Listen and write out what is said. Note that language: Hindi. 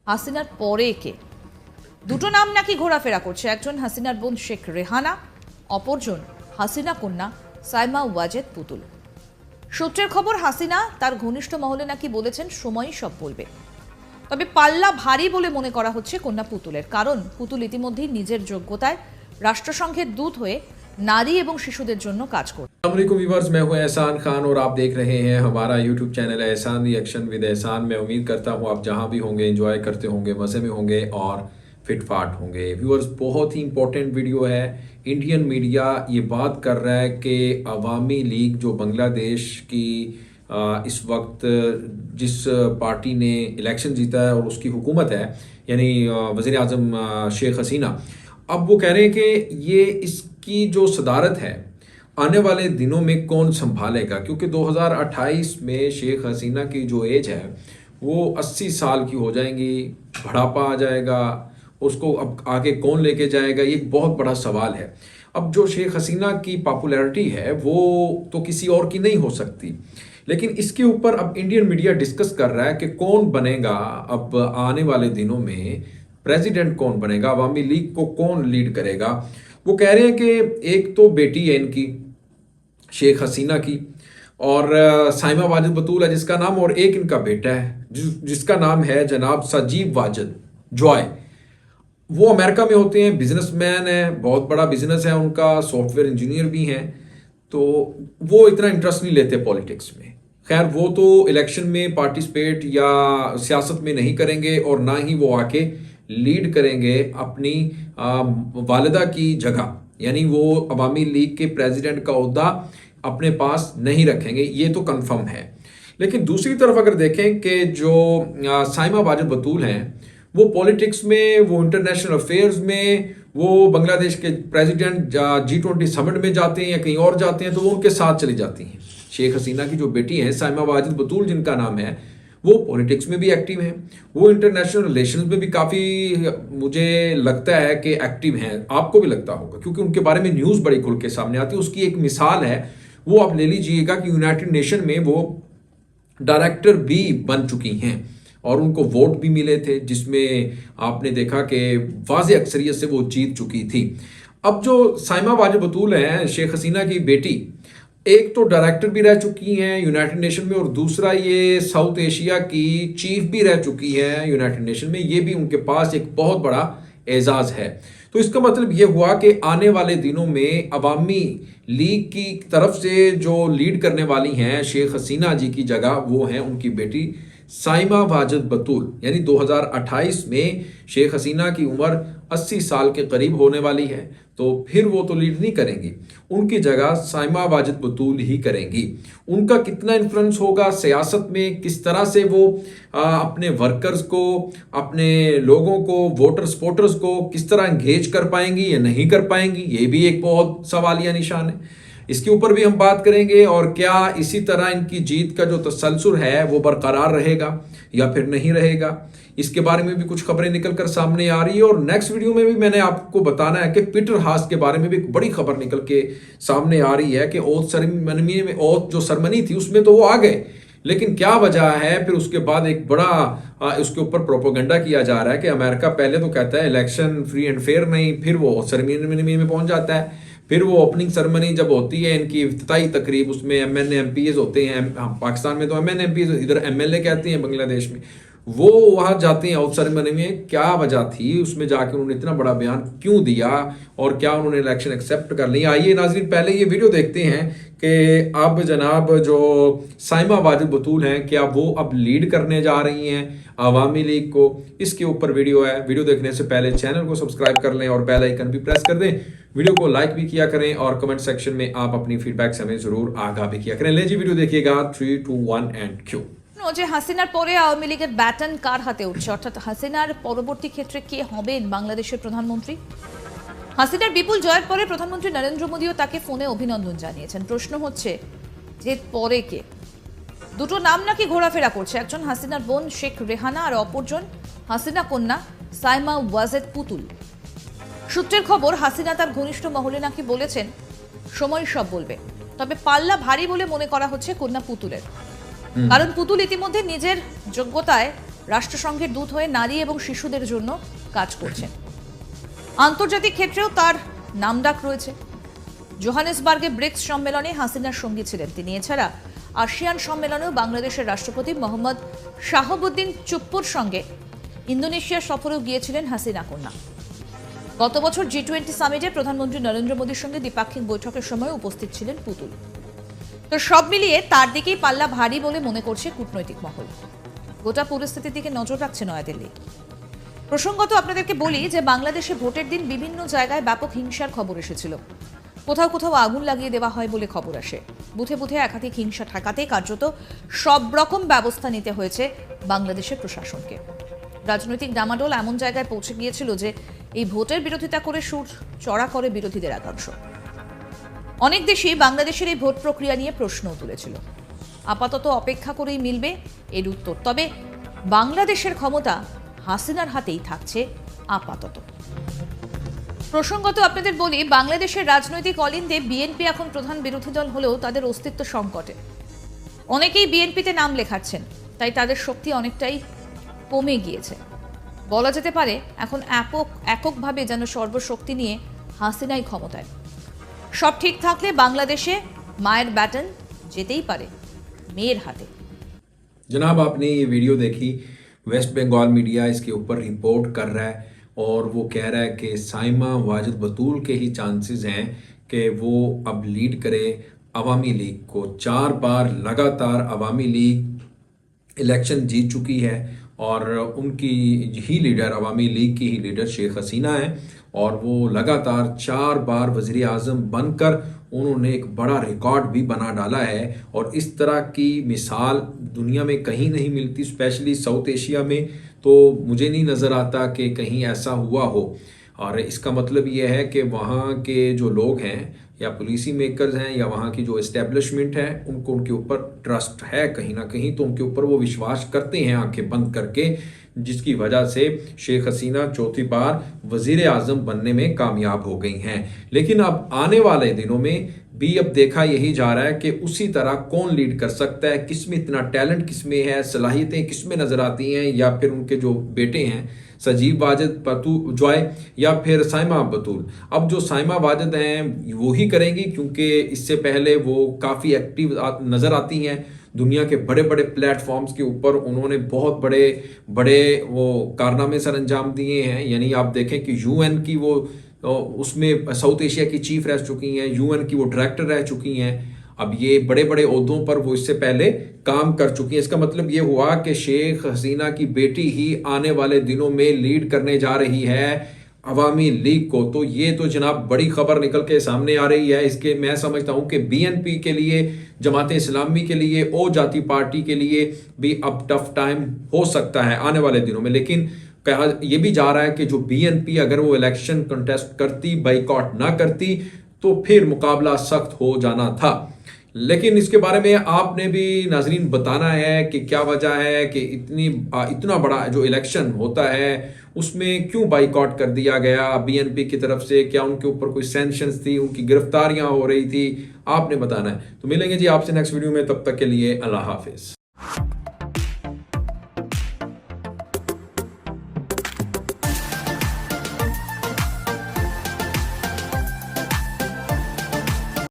হাসিনার পরে কে? দুটো নাম নাকি ঘোরাফেরা করছে, একজন হাসিনার বোন শেখ রেহানা, অপরজন হাসিনা কন্যা সাইমা ওয়াজেদ পুতুল। সূত্রের খবর, হাসিনা তার ঘনিষ্ঠ মহলে নাকি বলেছেন সময়ই সব বলবে। তবে পাল্লা ভারী বলে মনে করা হচ্ছে কন্যা পুতুলের, কারণ পুতুল ইতিমধ্যেই নিজের যোগ্যতায় রাষ্ট্রসংঘের দূত হয়ে নারী এবং শিশুদের জন্য কাজ করে। अस्सलाम वालेकुम व्यूअर्स, मैं हूं एहसान खान और आप देख रहे हैं हमारा यूट्यूब चैनल एहसान रिएक्शन विद एहसान। मैं उम्मीद करता हूं आप जहां भी होंगे एंजॉय करते होंगे, मज़े में होंगे और फिटफाट होंगे। व्यूअर्स, बहुत ही इंपॉर्टेंट वीडियो है। इंडियन मीडिया ये बात कर रहा है कि अवामी लीग जो बांग्लादेश की इस वक्त जिस पार्टी ने इलेक्शन जीता है और उसकी हुकूमत है, यानी वज़ीर आज़म शेख हसीना, अब वो कह रहे हैं कि ये इसकी जो सदारत है आने वाले दिनों में कौन संभालेगा, क्योंकि 2028 में शेख हसीना की जो एज है वो 80 साल की हो जाएंगी, बुढ़ापा आ जाएगा, उसको अब आगे कौन लेके जाएगा, ये एक बहुत बड़ा सवाल है। अब जो शेख हसीना की पॉपुलैरिटी है वो तो किसी और की नहीं हो सकती, लेकिन इसके ऊपर अब इंडियन मीडिया डिस्कस कर रहा है कि कौन बनेगा अब आने वाले दिनों में, प्रेसिडेंट कौन बनेगा, अवामी लीग को कौन लीड करेगा। वो कह रहे हैं कि एक तो बेटी है इनकी शेख हसीना की, और साइमा वाजिद बतूल है जिसका नाम, और एक इनका बेटा है जिसका नाम है जनाब सजीव वाजिद जॉय। वो अमेरिका में होते हैं, बिजनेसमैन है, बहुत बड़ा बिजनेस है उनका, सॉफ्टवेयर इंजीनियर भी हैं, तो वो इतना इंटरेस्ट नहीं लेते पॉलिटिक्स में। खैर, वो तो इलेक्शन में पार्टिसिपेट या सियासत में नहीं करेंगे और ना ही वो आके लीड करेंगे अपनी वालिदा की जगह, यानी वो अवामी लीग के प्रेसिडेंट का ओहदा अपने पास नहीं रखेंगे, ये तो कंफर्म है। लेकिन दूसरी तरफ अगर देखें कि जो साइमा वाजिद बतूल हैं, वो पॉलिटिक्स में, वो इंटरनेशनल अफेयर्स में, वो बांग्लादेश के प्रेसिडेंट G20 समिट में जाते हैं या कहीं और जाते हैं तो वो उनके साथ चली जाती हैं। शेख हसीना की जो बेटी है साइमा वाजिद बतूल जिनका नाम है, वो पॉलिटिक्स में भी एक्टिव हैं, वो इंटरनेशनल रिलेशंस में भी काफ़ी मुझे लगता है कि एक्टिव हैं, आपको भी लगता होगा क्योंकि उनके बारे में न्यूज़ बड़ी खुल के सामने आती है। उसकी एक मिसाल है, वो आप ले लीजिएगा कि यूनाइटेड नेशन में वो डायरेक्टर भी बन चुकी हैं और उनको वोट भी मिले थे, जिसमें आपने देखा कि वाज़े अक्सरियत से वो जीत चुकी थी। अब जो साइमा वाजिद बतूल हैं, शेख हसीना की बेटी, एक तो डायरेक्टर भी रह चुकी हैं यूनाइटेड नेशन में, और दूसरा ये साउथ एशिया की चीफ भी रह चुकी है यूनाइटेड नेशन में। ये भी उनके पास एक बहुत बड़ा एजाज़ है। तो इसका मतलब ये हुआ कि आने वाले दिनों में अवामी लीग की तरफ से जो लीड करने वाली हैं शेख हसीना जी की जगह, वो हैं उनकी बेटी साइमा वाजिद बतूल। यानी 2028 में शेख हसीना की उम्र 80 साल के करीब होने वाली है, तो फिर वो तो लीड नहीं करेंगी, उनकी जगह साइमा वाजिद बतूल ही करेंगी। उनका कितना इन्फ्लुएंस होगा सियासत में, किस तरह से वो अपने वर्कर्स को, अपने लोगों को, वोटर सपोर्टर्स को किस तरह एंगेज कर पाएंगी या नहीं कर पाएंगी, ये भी एक बहुत सवालिया निशान है। इसके ऊपर भी हम बात करेंगे, और क्या इसी तरह इनकी जीत का जो तसलसल है वो बरकरार रहेगा या फिर नहीं रहेगा, इसके बारे में भी कुछ खबरें निकल कर सामने आ रही है। और नेक्स्ट वीडियो में भी मैंने आपको बताना है कि पीटर हास के बारे में भी एक बड़ी खबर निकल के सामने आ रही है कि ओथ सेरेमनी में, ओथ जो सेरेमनी थी उसमें तो वो आ गए, लेकिन क्या वजह है, फिर उसके बाद एक बड़ा उसके ऊपर प्रोपोगंडा किया जा रहा है कि अमेरिका पहले तो कहता है इलेक्शन फ्री एंड फेयर नहीं, फिर वो सेरेमनी में पहुंच जाता है, फिर वो ओपनिंग सेरेमनी जब होती है इनकी इफ्तिताई तकरीब, उसमें MN MPs होते हैं, पाकिस्तान में तो MN MPs, इधर MLA कहते हैं बांग्लादेश में, वो वहाँ जाते हैं आउट सेरेमनी में। क्या वजह थी, उसमें जाकर उन्होंने इतना बड़ा बयान क्यों दिया, और क्या उन्होंने इलेक्शन एक्सेप्ट कर लिया? आइए नाज़रीन, पहले ये वीडियो देखते हैं कि अब जनाब जो साइमा वाजिद बतूल हैं, क्या वो अब लीड करने जा रही हैं अवामी लीग को। इसके ऊपर वीडियो है, वीडियो देखने से पहले चैनल को सब्सक्राइब कर लें और बेल आइकन भी प्रेस कर दें, वीडियो को लाइक भी किया करें, और कमेंट सेक्शन में आप अपनी फीडबैक से हमें जरूर आगाह भी किया करें। ले जी वीडियो देखिएगा, 3, 2, 1 एंड क्यू। যে হাসিনার পরে আওয়ামী লীগের ব্যাটন কার হাতে উঠছে, অর্থাৎ হাসিনার পরবর্তী ক্ষেত্রে কে হবেন বাংলাদেশের প্রধানমন্ত্রী? হাসিনার বিপুল জয়ের পরে প্রধানমন্ত্রী নরেন্দ্র মোদীও তাকে ফোনে অভিনন্দন জানিয়েছেন। প্রশ্ন হচ্ছে যে পরে কে? দুটো নাম নাকি ঘোরাফেরা করছে, একজন হাসিনার বোন শেখ রেহানা আর অপরজন হাসিনা কন্যা সাইমা ওয়াজেদ পুতুল। সূত্রের খবর, হাসিনা তার ঘনিষ্ঠ মহলে নাকি বলেছেন সময় সব বলবে। তবে পাল্লা ভারী বলে মনে করা হচ্ছে কন্যা পুতুলের, কারণ পুতুল ইতিমধ্যে নিজের যোগ্যতায় রাষ্ট্রসংঘের দূত হয়ে নারী এবং শিশুদের জন্য কাজ করছেন। আন্তর্জাতিক ক্ষেত্রেও তার নামডাক রয়েছে। জোহানেসবার্গে ব্রিক্স সম্মেলনে হাসিনার সঙ্গী ছিলেন তিনি। এছাড়া আসিয়ান সম্মেলনেও বাংলাদেশের রাষ্ট্রপতি মোহাম্মদ শাহাবুদ্দিন চুপ্পুর সঙ্গে ইন্দোনেশিয়া সফরেও গিয়েছিলেন হাসিনা কন্যা। গত বছর G20 সামিটে প্রধানমন্ত্রী নরেন্দ্র মোদীর সঙ্গে দ্বিপাক্ষিক বৈঠকের সময় উপস্থিত ছিলেন পুতুল। তো সব মিলিয়ে তার দিকেই পাল্লা ভারী বলে মনে করছে কূটনৈতিক মহল। গোটা পরিস্থিতির দিকে নজর রাখছে নয়াদিল্লি। প্রসঙ্গত আপনাদেরকে বলি যে বাংলাদেশে ভোটের দিন বিভিন্ন জায়গায় ব্যাপক হিংসার খবর এসেছিল। কোথাও কোথাও আগুন লাগিয়ে দেওয়া হয় বলে খবর আসে। বুথে বুথে একাধিক হিংসা ঠেকাতে কার্যত সব রকম ব্যবস্থা নিতে হয়েছে বাংলাদেশের প্রশাসনকে। রাজনৈতিক ডামাডোল এমন জায়গায় পৌঁছে গিয়েছিল যে এই ভোটের বিরোধিতা করে সুর চড়া করে বিরোধীদের একাংশ। অনেক দেশই বাংলাদেশের এই ভোট প্রক্রিয়া নিয়ে প্রশ্নও তুলেছিল। আপাতত অপেক্ষা করেই মিলবে এর উত্তর। তবে বাংলাদেশের ক্ষমতা হাসিনার হাতেই থাকছে আপাতত। প্রসঙ্গত আপনাদের বলি, বাংলাদেশের রাজনৈতিক অলিন্দে বিএনপি এখন প্রধান বিরোধী দল হলেও তাদের অস্তিত্ব সংকটে। অনেকেই বিএনপিতে নাম লেখাচ্ছেন, তাই তাদের শক্তি অনেকটাই কমে গিয়েছে। বলা যেতে পারে এখন এককভাবে যেন সর্বশক্তি নিয়ে হাসিনাই ক্ষমতায়। সব ঠিক থাকলে বাংলাদেশে মায়ের ব্যাটন যেতেই পারে মেয়ের হাতে। जनाब, आपने ये वीडियो देखी। वेस्ट बंगाल मीडिया इसके ऊपर रिपोर्ट कर रहा है और वो कह रहा है कि साइमा वाजिद बतूल के ही चांसेस हैं कि वो अब लीड करे अवामी लीग को। 4 बार लगातार अवामी लीग इलेक्शन जीत चुकी है और उनकी ही लीडर, अवामी लीग की ही लीडर शेख हसीना है और वो लगातार 4 बार वज़ीर आज़म बनकर उन्होंने एक बड़ा रिकॉर्ड भी बना डाला है। और इस तरह की मिसाल दुनिया में कहीं नहीं मिलती, स्पेशली साउथ एशिया में तो मुझे नहीं नज़र आता कि कहीं ऐसा हुआ हो। और इसका मतलब ये है कि वहाँ के जो लोग हैं या पॉलिसी मेकर्स हैं या वहाँ की जो इस्टेब्लिशमेंट है, उनको उनके ऊपर ट्रस्ट है कहीं ना कहीं, तो उनके ऊपर वो विश्वास करते हैं आंखें बंद करके, जिसकी वजह से शेख हसीना चौथी बार वज़ीर आज़म बनने में कामयाब हो गई हैं। लेकिन अब आने वाले दिनों में भी अब देखा यही जा रहा है कि उसी तरह कौन लीड कर सकता है, किसमें इतना टैलेंट किसमें है, सलाहियतें किसमें नज़र आती हैं, या फिर उनके जो बेटे हैं सजीव वाजिद जॉय या फिर साइमा बतूल। अब जो साइमा वाजिद हैं वो ही करेंगी, क्योंकि इससे पहले वो काफ़ी एक्टिव नज़र आती हैं दुनिया के बड़े बड़े प्लेटफॉर्म्स के ऊपर। उन्होंने बहुत बड़े बड़े वो कारनामे सर अंजाम दिए हैं। यानी आप देखें कि UN की वो उसमें साउथ एशिया की चीफ रह चुकी हैं, UN की वो डायरेक्टर रह चुकी हैं। अब ये बड़े बड़े ओहदों पर वो इससे पहले काम कर चुकी हैं। इसका मतलब ये हुआ कि शेख हसीना की बेटी ही आने वाले दिनों में लीड करने जा रही है अवामी लीग को। तो ये तो जनाब बड़ी खबर निकल के सामने आ रही है। इसके मैं समझता हूँ कि BNP के लिए, जमात इस्लामी के लिए, ओ जाती पार्टी के लिए भी अब टफ टाइम हो सकता है आने वाले दिनों में। लेकिन कहा यह भी जा रहा है कि जो BNP अगर वो इलेक्शन कंटेस्ट करती, बाइकॉट ना करती, तो फिर मुकाबला सख्त हो जाना था। लेकिन इसके बारे में आपने भी नाजरीन बताना है कि क्या वजह है कि इतना बड़ा जो इलेक्शन होता है उसमें क्यों बाइकॉट कर दिया गया BNP की तरफ से। क्या उनके ऊपर कोई सैंक्शंस थी, उनकी गिरफ्तारियां हो रही थी, आपने बताना है। तो मिलेंगे जी आपसे नेक्स्ट वीडियो में, तब तक के लिए अल्लाह हाफिज।